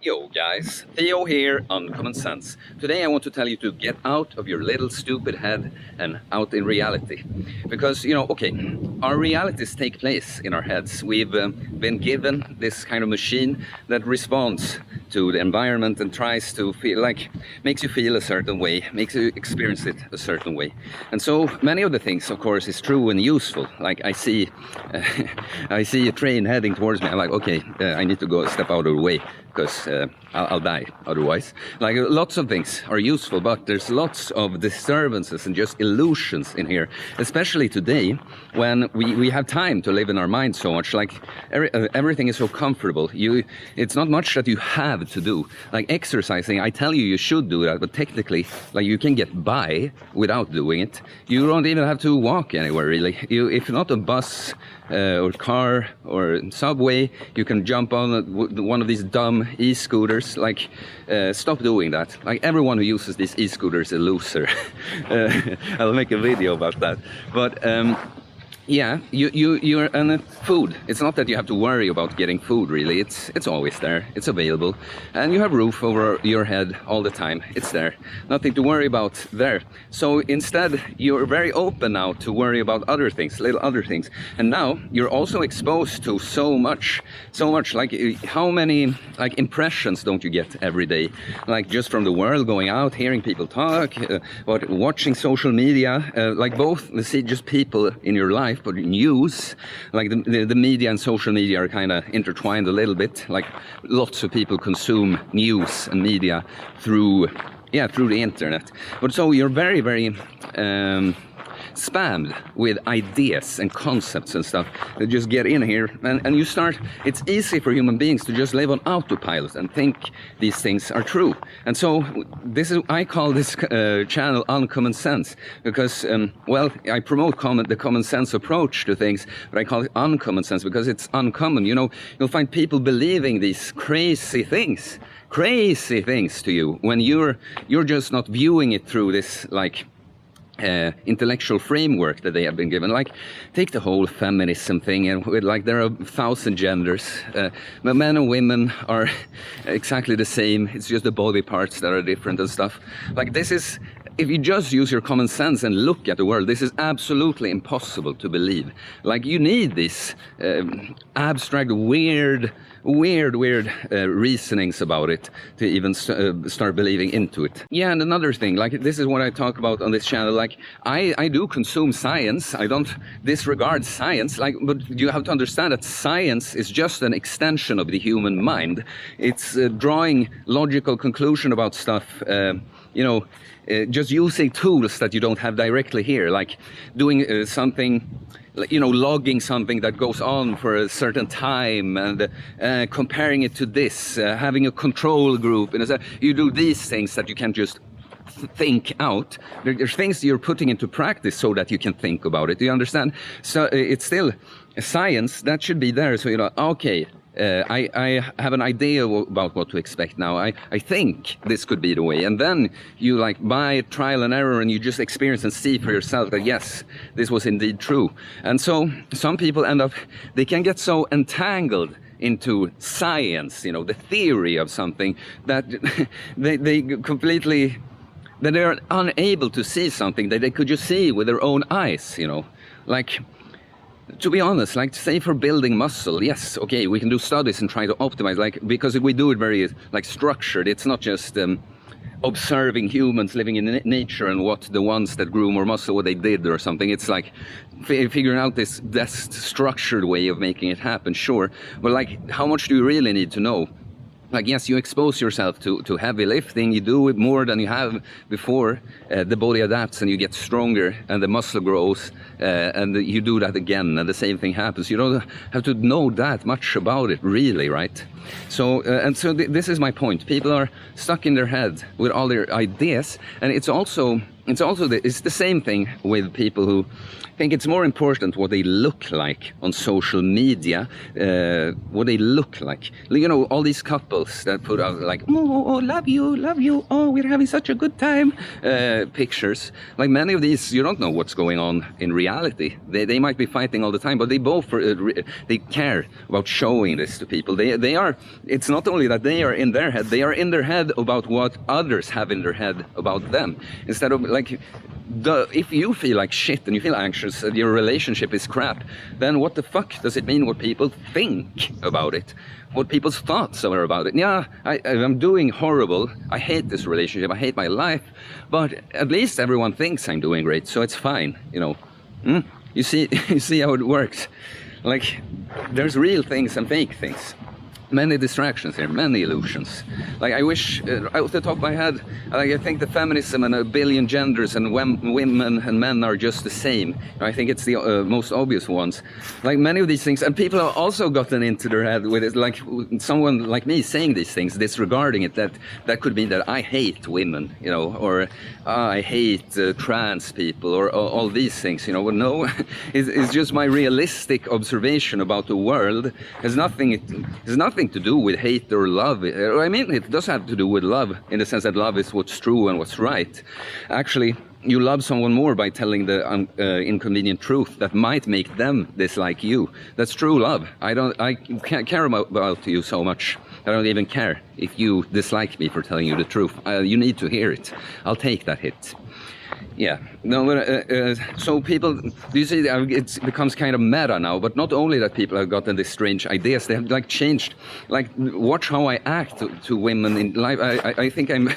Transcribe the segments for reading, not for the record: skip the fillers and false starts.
Yo guys, Theo here on Common Sense. Today I want to tell you to get out of your little stupid head and out in reality. Because, okay, our realities take place in our heads. We've been given this kind of machine that responds to the environment and tries to feel like, makes you feel a certain way, makes you experience it a certain way. And so many of the things, of course, is true and useful. Like I see, I see a train heading towards me. I'm like, okay, I need to go step out of the way because I'll die otherwise. Like lots of things are useful, but there's lots of disturbances and just illusions in here, especially today when we have time to live in our minds so much. Like everything is so comfortable. It's not much that you have to do. Like exercising, I tell you, you should do that, but technically, like you can get by without doing it. You don't even have to walk anywhere really. If not a bus or car or subway, you can jump on one of these dumb e-scooters. Like stop doing that. Like everyone who uses these e-scooters is a loser. I'll make a video about that. But yeah, you're and food. It's not that you have to worry about getting food really. It's always there. It's available, and you have roof over your head all the time. It's there. Nothing to worry about there. So instead, you're very open now to worry about other things, little other things. And now you're also exposed to so much. Like how many like impressions don't you get every day? Like just from the world, going out, hearing people talk, watching social media. Like both, see just people in your life. But news, like the media and social media are kind of intertwined a little bit. Like lots of people consume news and media through the internet. But so you're very, very spammed with ideas and concepts and stuff that just get in here and you start. It's easy for human beings to just live on autopilot and think these things are true. And so I call this channel Uncommon Sense because well, I promote the common sense approach to things, but I call it uncommon sense because it's uncommon. You'll find people believing these crazy things to you when you're just not viewing it through this like intellectual framework that they have been given. Like take the whole feminism thing, and with like there are 1,000 genders, but men and women are exactly the same. It's just the body parts that are different and stuff. Like this is, if you just use your common sense and look at the world, this is absolutely impossible to believe. Like you need this abstract, weird reasonings about it to even start believing into it. Yeah, and another thing, like this is what I talk about on this channel. Like I do consume science. I don't disregard science. Like, but you have to understand that science is just an extension of the human mind. It's drawing logical conclusion about stuff. Just using tools that you don't have directly here, like doing something, logging something that goes on for a certain time and comparing it to this, having a control group. And you do these things that you can't just think out. There's things you're putting into practice so that you can think about it. Do you understand? So it's still science that should be there. So, okay. I have an idea about what to expect now. I think this could be the way. And then you like by trial and error and you just experience and see for yourself that yes, this was indeed true. And so some people they can get so entangled into science, the theory of something that they completely, that they're unable to see something that they could just see with their own eyes, like. To be honest, like say for building muscle, yes, okay, we can do studies and try to optimize, like because if we do it very like structured, it's not just observing humans living in nature and what the ones that grew more muscle, what they did or something. It's like figuring out this structured way of making it happen, sure, but like how much do you really need to know? Like, yes, you expose yourself to heavy lifting, you do it more than you have before, the body adapts and you get stronger and the muscle grows, and you do that again and the same thing happens. You don't have to know that much about it, really, right? So, this is my point. People are stuck in their head with all their ideas, and it's also it's also it's the same thing with people who think it's more important what they look like on social media, what they look like. You know, all these couples that put out like, oh, love you, oh, we're having such a good time, pictures. Like many of these, you don't know what's going on in reality. They might be fighting all the time, but they both, they care about showing this to people. They are, it's not only that they are in their head, they are in their head about what others have in their head about them. Instead of like, if you feel like shit and you feel anxious and your relationship is crap, then what the fuck does it mean what people think about it? What people's thoughts are about it? Yeah, I'm doing horrible. I hate this relationship. I hate my life. But at least everyone thinks I'm doing great, so it's fine, you know. You see, you see how it works. Like, there's real things and fake things. Many distractions here, many illusions. Like I wish, off the top of my head, like I think the feminism and a billion genders and women and men are just the same. I think it's the most obvious ones. Like many of these things, and people have also gotten into their head with it, like someone like me saying these things, disregarding it, that could mean that I hate women, you know, or I hate trans people, or all these things, you know. Well, no, it's just my realistic observation about the world. Has nothing to do with hate or love. I mean, it does have to do with love, in the sense that love is what's true and what's right. Actually, you love someone more by telling the inconvenient truth that might make them dislike you. That's true love. I can't care about you so much. I don't even care if you dislike me for telling you the truth. You need to hear it. I'll take that hit. Yeah, no, so people, do you see, it becomes kind of meta now, but not only that people have gotten these strange ideas, they have like changed, like watch how I act to women in life. I think I'm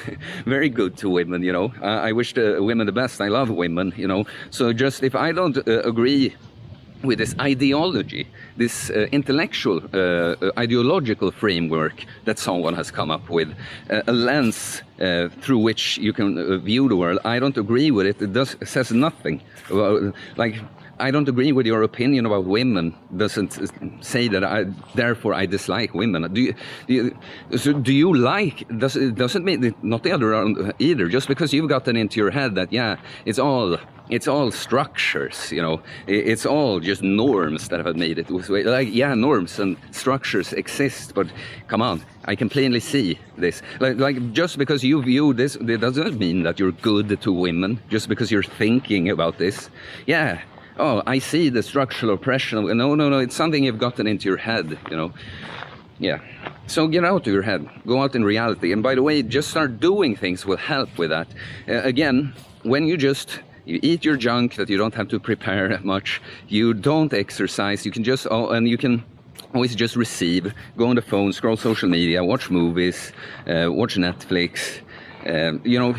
very good to women, you know. I wish the women the best. I love women, you know. So just if I don't agree with this ideology, this intellectual, ideological framework that someone has come up with, a lens through which you can view the world. I don't agree with it. It says nothing about, like, I don't agree with your opinion about women. Doesn't say that therefore I dislike women. Do you like? Doesn't mean not the other around either. Just because you've gotten into your head that yeah, it's all structures, you know. It's all just norms that have made it this way. Like yeah, norms and structures exist, but come on, I can plainly see this. Like just because you view this, it doesn't mean that you're good to women. Just because you're thinking about this, yeah. Oh, I see the structural oppression. No, it's something you've gotten into your head, you know. Yeah. So get out of your head. Go out in reality. And by the way, just start doing things will help with that. Again, when you eat your junk that you don't have to prepare much, you don't exercise, you can just, and you can always just receive, go on the phone, scroll social media, watch movies, watch Netflix, you know,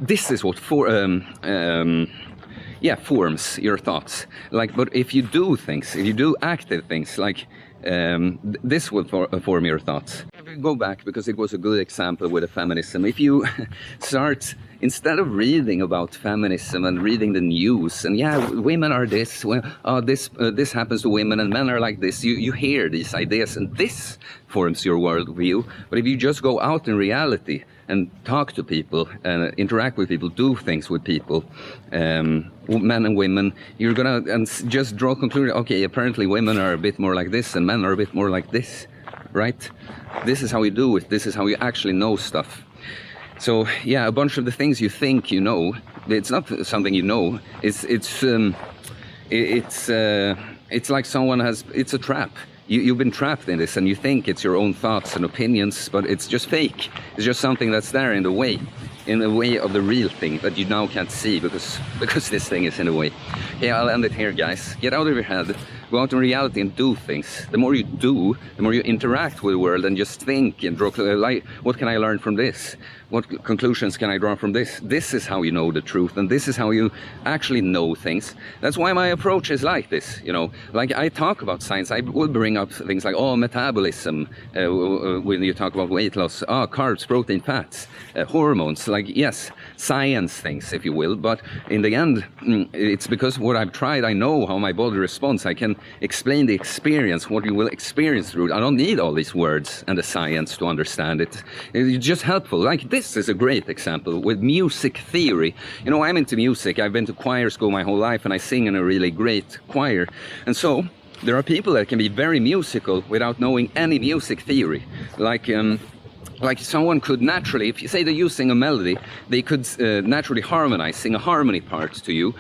this is what forms your thoughts. Like, but if you do things, if you do active things, like this will form your thoughts. Go back, because it was a good example with the feminism. If you start, instead of reading about feminism and reading the news and yeah, women are this, well, this happens to women and men are like this, you hear these ideas and this forms your worldview. But if you just go out in reality and talk to people and interact with people, do things with people, men and women, you're gonna just draw conclusions. Okay, apparently women are a bit more like this and men are a bit more like this, right? This is how you do it. This is how you actually know stuff. So yeah, a bunch of the things you think you know, it's not something you know. It's like someone has. It's a trap. You've been trapped in this, and you think it's your own thoughts and opinions, but it's just fake. It's just something that's there in the way of the real thing that you now can't see because this thing is in the way. Yeah, I'll end it here, guys. Get out of your head, go out in reality and do things. The more you do, the more you interact with the world and just think and draw, like, what can I learn from this? What conclusions can I draw from this? This is how you know the truth, and this is how you actually know things. That's why my approach is like this, you know. Like, I talk about science, I will bring up things like, oh, metabolism, when you talk about weight loss, carbs, protein, fats, hormones, like, yes, science things, if you will, but in the end, it's because what I've tried, I know how my body responds. I can can explain the experience, what you will experience through it. I don't need all these words and the science to understand it. It's just helpful. Like this is a great example with music theory. You know, I'm into music. I've been to choir school my whole life, and I sing in a really great choir. And so there are people that can be very musical without knowing any music theory. Like someone could naturally, if you say they're using a melody, they could naturally harmonize, sing a harmony part to you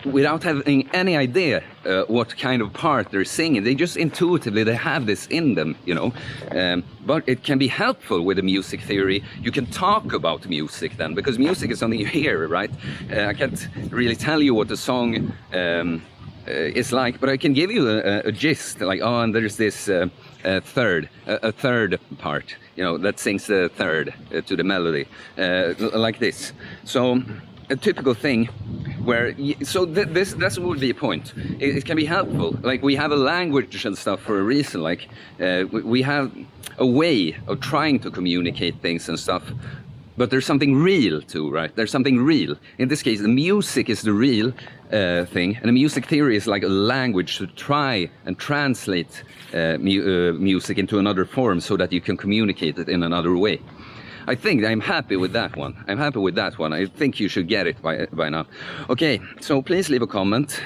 without having any idea what kind of part they're singing. They just intuitively, they have this in them, you know. But it can be helpful with the music theory. You can talk about music then, because music is something you hear, right? I can't really tell you what the song is like, but I can give you a gist, like, oh, and there's this a third part, you know, that sings the third to the melody, like this. So a typical thing where, this would be a point. It can be helpful. Like we have a language and stuff for a reason. Like we have a way of trying to communicate things and stuff. But there's something real too, right? There's something real. In this case, the music is the real thing, and the music theory is like a language to try and translate music into another form so that you can communicate it in another way. I think I'm happy with that one. I'm happy with that one. I think you should get it by now. Okay, so please leave a comment.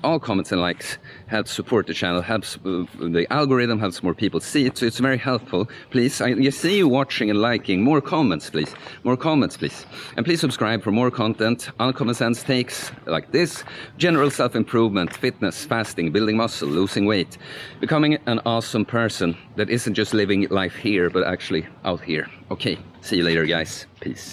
All comments and likes help support the channel, helps the algorithm, helps more people see it, so it's very helpful. Please, I see you watching and liking. More comments, please. More comments, please. And please subscribe for more content, uncommon sense takes like this, general self-improvement, fitness, fasting, building muscle, losing weight, becoming an awesome person that isn't just living life here, but actually out here. Okay, see you later, guys. Peace.